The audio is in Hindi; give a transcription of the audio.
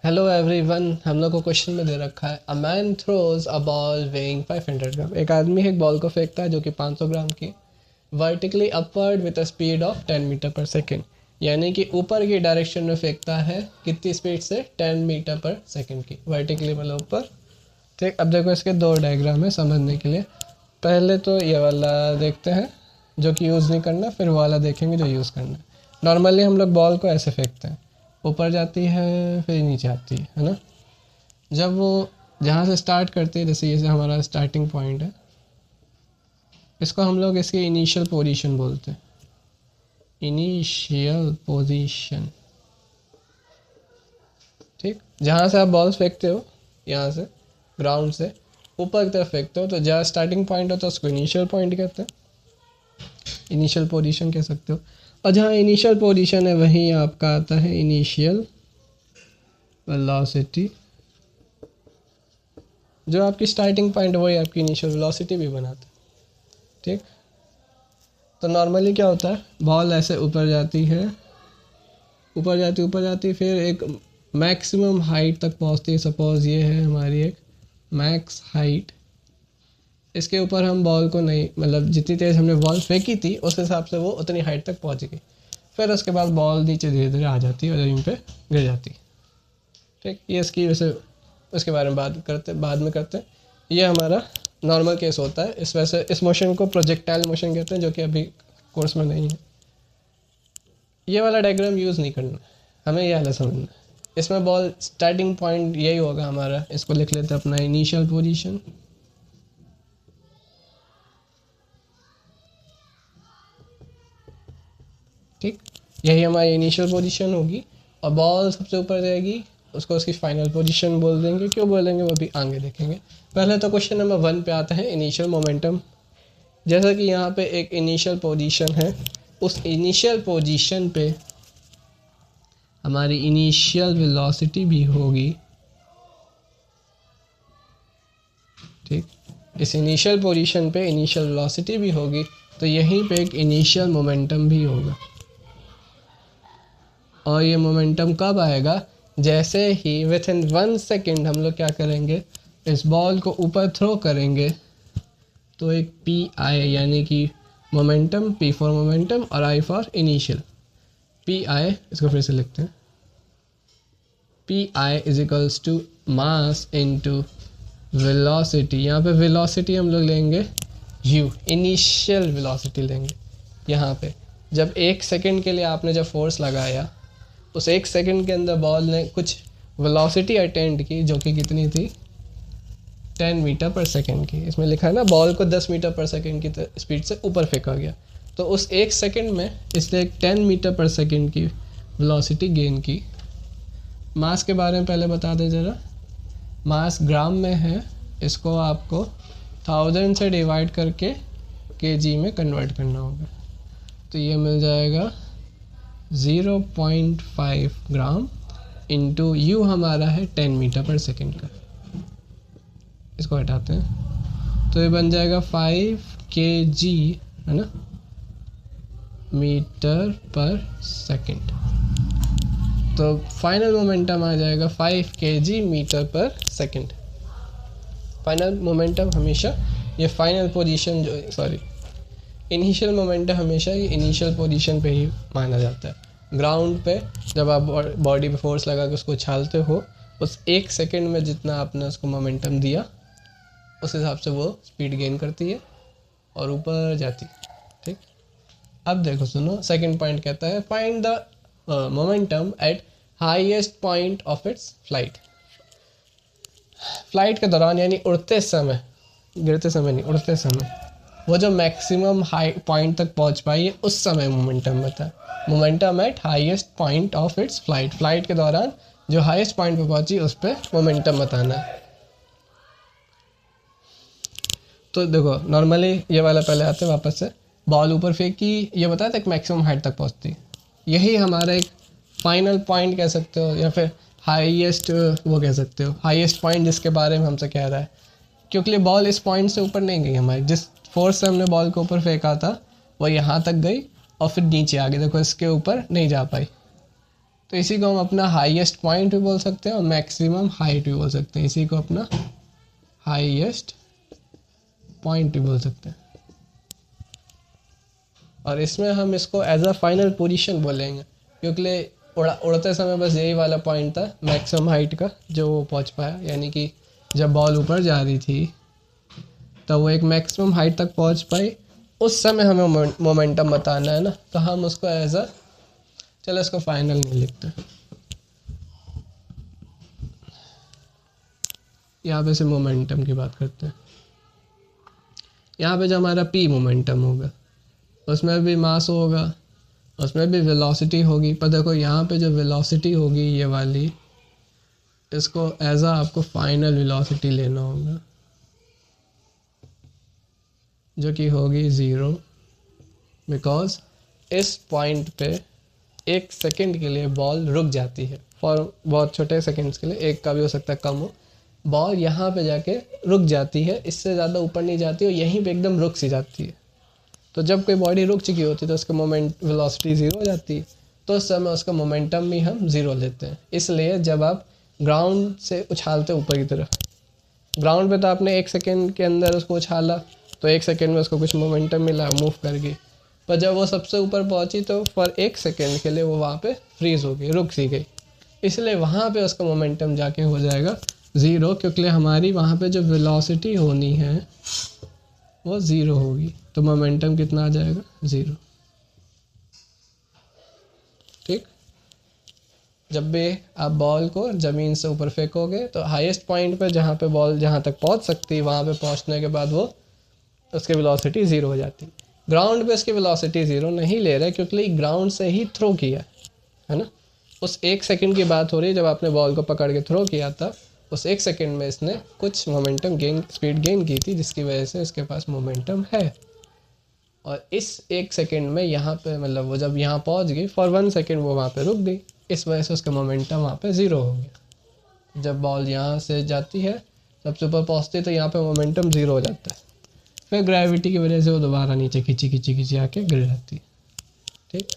हेलो एवरीवन, हम लोग को क्वेश्चन में दे रखा है a man throws a ball weighing 500 ग्राम। एक आदमी एक बॉल को फेंकता है जो कि 500 ग्राम की, vertically upward with a speed of 10 metre per second, यानी कि ऊपर की डायरेक्शन में फेंकता है। कितनी स्पीड से? 10 मीटर पर सेकेंड की, वर्टिकली मतलब ऊपर। ठीक, अब देखो इसके दो डायग्राम है समझने के लिए। पहले तो ये वाला देखते हैं जो कि यूज़ नहीं करना, फिर वो वाला देखेंगे जो यूज़ करना है। नॉर्मली हम लोग बॉल को ऐसे फेंकते हैं, ऊपर जाती है फिर नीचे आती है ना। जब वो जहाँ से स्टार्ट करते हैं, जैसे ये हमारा स्टार्टिंग पॉइंट है, इसको हम लोग इसकी इनिशियल पोजीशन बोलते हैं। इनिशियल पोजीशन, ठीक। जहाँ से आप बॉल्स फेंकते हो, यहाँ से ग्राउंड से ऊपर की तरफ फेंकते हो, तो जहाँ स्टार्टिंग पॉइंट होता है उसको इनिशियल पॉइंट कहते हैं, इनिशियल पोजीशन कह सकते हो। और जहाँ इनिशियल पोजीशन है वहीं आपका आता है इनिशियल वेलोसिटी। जो आपकी स्टार्टिंग पॉइंट वही आपकी इनिशियल वेलोसिटी भी बनाता है, ठीक। तो नॉर्मली क्या होता है, बॉल ऐसे ऊपर जाती है, ऊपर जाती फिर एक मैक्सिमम हाइट तक पहुंचती है। सपोज ये है हमारी एक मैक्स हाइट। इसके ऊपर हम बॉल को नहीं, मतलब जितनी तेज़ हमने बॉल फेंकी थी उस हिसाब से वो उतनी हाइट तक पहुंच गई। फिर उसके बाद बॉल नीचे धीरे धीरे आ जाती है और ज़मीन पे गिर जाती है, ठीक। ये इसकी वैसे उसके बारे में बाद में करते हैं। ये हमारा नॉर्मल केस होता है। इस वजह से इस मोशन को प्रोजेक्टाइल मोशन कहते हैं, जो कि अभी कोर्स में नहीं है। ये वाला डायग्राम यूज़ नहीं करना, हमें ये वाला समझना है। इसमें बॉल स्टार्टिंग पॉइंट यही होगा हमारा। इसको लिख लेते हैं अपना इनिशियल पोजीशन, ठीक। यही हमारी इनिशियल पोजीशन होगी और बॉल सबसे ऊपर जाएगी, उसको उसकी फाइनल पोजीशन बोल देंगे। क्यों बोलेंगे वो भी आगे देखेंगे। पहले तो क्वेश्चन नंबर 1 पे आता है इनिशियल मोमेंटम। जैसा कि यहाँ पे एक इनिशियल पोजीशन है, उस इनिशियल पोजीशन पे हमारी इनिशियल वेलोसिटी भी होगी, ठीक। इस इनिशियल पोजीशन पे इनिशियल वेलोसिटी भी होगी, तो यहीं पे एक इनिशियल मोमेंटम भी होगा। और ये मोमेंटम कब आएगा? जैसे ही विथ इन 1 सेकेंड हम लोग क्या करेंगे, इस बॉल को ऊपर थ्रो करेंगे, तो एक पी आई, यानी कि मोमेंटम, पी फॉर मोमेंटम और I for initial. P I, इसको फिर से लिखते हैं, P I is equals to mass into velocity. यहाँ पे वेलोसिटी हम लोग लेंगे u, इनिशियल वेलोसिटी लेंगे। यहाँ पे जब 1 सेकेंड के लिए आपने जब फोर्स लगाया, उस 1 सेकेंड के अंदर बॉल ने कुछ वेलोसिटी अटेंड की, जो कि कितनी थी? 10 मीटर पर सेकेंड की। इसमें लिखा है ना, बॉल को 10 मीटर पर सेकेंड की स्पीड से ऊपर फेंका गया। तो उस 1 सेकेंड में इसने 10 मीटर पर सेकेंड की वेलोसिटी गेन की। मास के बारे में पहले बता दें ज़रा। मास ग्राम में है, इसको आपको 1000 से डिवाइड करके केजी में कन्वर्ट करना होगा। तो ये मिल जाएगा 0.5 ग्राम इंटू यू हमारा है 10 मीटर पर सेकेंड का। इसको हटाते हैं तो ये बन जाएगा 5 kg, है ना, मीटर पर सेकेंड। तो फाइनल मोमेंटम आ जाएगा 5 kg metre per second. Final momentum हमेशा ये फाइनल पोजीशन जो, सॉरी, इनिशियल मोमेंटम हमेशा ये इनिशियल पोजीशन पे ही माना जाता है। ग्राउंड पे जब आप बॉडी पे फोर्स लगा के उसको उछालते हो, उस 1 सेकेंड में जितना आपने उसको मोमेंटम दिया, उस हिसाब से वो स्पीड गेन करती है और ऊपर जाती है, ठीक। अब देखो सुनो, सेकंड पॉइंट कहता है find the momentum eight highest point of its flight. Flight के दौरान, यानी उड़ते समय, गिरते समय नहीं, उड़ते समय वो जो मैक्सिमम हाई पॉइंट तक पहुंच पाई है, उस समय मोमेंटम बता। Momentum eight highest point of its flight, flight के दौरान जो हाईएस्ट पॉइंट पे पहुंची उस पर मोमेंटम बताना है। तो देखो नॉर्मली ये वाला पहले आते हैं वापस से। बॉल ऊपर फेंकी, ये बताया था कि मैक्सिमम हाइट तक पहुंचती, यही हमारा एक फाइनल पॉइंट कह सकते हो, या फिर हाईएस्ट वो कह सकते हो, हाईएस्ट पॉइंट जिसके बारे में हमसे कह रहा है। क्योंकि बॉल इस पॉइंट से ऊपर नहीं गई हमारी, जिस फोर्स से हमने बॉल को ऊपर फेंका था वो यहाँ तक गई और फिर नीचे आ गई। देखो इसके ऊपर नहीं जा पाई, तो इसी को हम अपना हाईएस्ट पॉइंट भी बोल सकते हैं और मैक्सिमम हाइट भी बोल सकते हैं। इसी को अपना हाईएस्ट पॉइंट भी बोल सकते हैं। और इसमें हम इसको एज अ फाइनल पोजीशन बोलेंगे, क्योंकि उड़ते समय बस यही वाला पॉइंट था मैक्सिमम हाइट का जो वो पहुंच पाया, यानी कि जब बॉल ऊपर जा रही थी तो वो एक मैक्सिमम हाइट तक पहुंच पाई, उस समय हमें मोमेंटम बताना है ना, तो हम उसको एज अ, चलो इसको फाइनल नहीं लिखते, यहाँ पे से मोमेंटम की बात करते हैं। यहाँ पे जो हमारा पी मोमेंटम होगा उसमें भी मास होगा, उसमें भी वेलोसिटी होगी, पर देखो यहाँ पे जो वेलोसिटी होगी ये वाली, इसको एज अ आपको फाइनल वेलोसिटी लेना होगा जो कि होगी 0, बिकॉज इस पॉइंट पे 1 सेकंड के लिए बॉल रुक जाती है, फॉर बहुत छोटे सेकंड्स के लिए, एक का भी हो सकता है कम हो, बॉल यहाँ पे जाके रुक जाती है, इससे ज़्यादा ऊपर नहीं जाती और यहीं पे एकदम रुक सी जाती है। तो जब कोई बॉडी रुक चुकी होती है तो उसका मोमेंट वेलोसिटी 0 हो जाती है, तो उस समय उसका मोमेंटम भी हम 0 लेते हैं। इसलिए जब आप ग्राउंड से उछालते ऊपर की तरफ, ग्राउंड पे तो आपने 1 सेकेंड के अंदर उसको उछाला तो 1 सेकेंड में उसको कुछ मोमेंटम मिला, मूव कर गई, पर जब वो सबसे ऊपर पहुंची तो फॉर 1 सेकेंड के लिए वो वहाँ पे फ्रीज हो गई, रुक सी गई, इसलिए वहाँ पे उसका मोमेंटम जाके हो जाएगा 0, क्योंकि हमारी वहाँ पे जो वेलोसिटी होनी है वो 0 होगी, तो मोमेंटम कितना आ जाएगा 0। ठीक, जब भी आप बॉल को ज़मीन से ऊपर फेंकोगे तो हाईएस्ट पॉइंट पे जहाँ पे बॉल जहाँ तक पहुँच सकती है वहाँ पे पहुँचने के बाद वो उसकी वेलोसिटी 0 हो जाती है। ग्राउंड पे उसकी वेलोसिटी 0 नहीं ले रहा है क्योंकि ग्राउंड से ही थ्रो किया है ना, उस 1 सेकंड की बात हो रही है जब आपने बॉल को पकड़ के थ्रो किया था, उस 1 सेकंड में इसने कुछ मोमेंटम गेन, स्पीड गेन की थी, जिसकी वजह से इसके पास मोमेंटम है। और इस 1 सेकंड में यहाँ पे मतलब वो जब यहाँ पहुँच गई फॉर 1 सेकंड वो वहाँ पे रुक गई, इस वजह से उसका मोमेंटम वहाँ पे 0 हो गया। जब बॉल यहाँ से जाती है सबसे ऊपर पहुँचती है तो यहाँ पे मोमेंटम 0 हो जाता है, फिर ग्रेविटी की वजह से वो दोबारा नीचे खींची आके गिर जाती है। ठीक।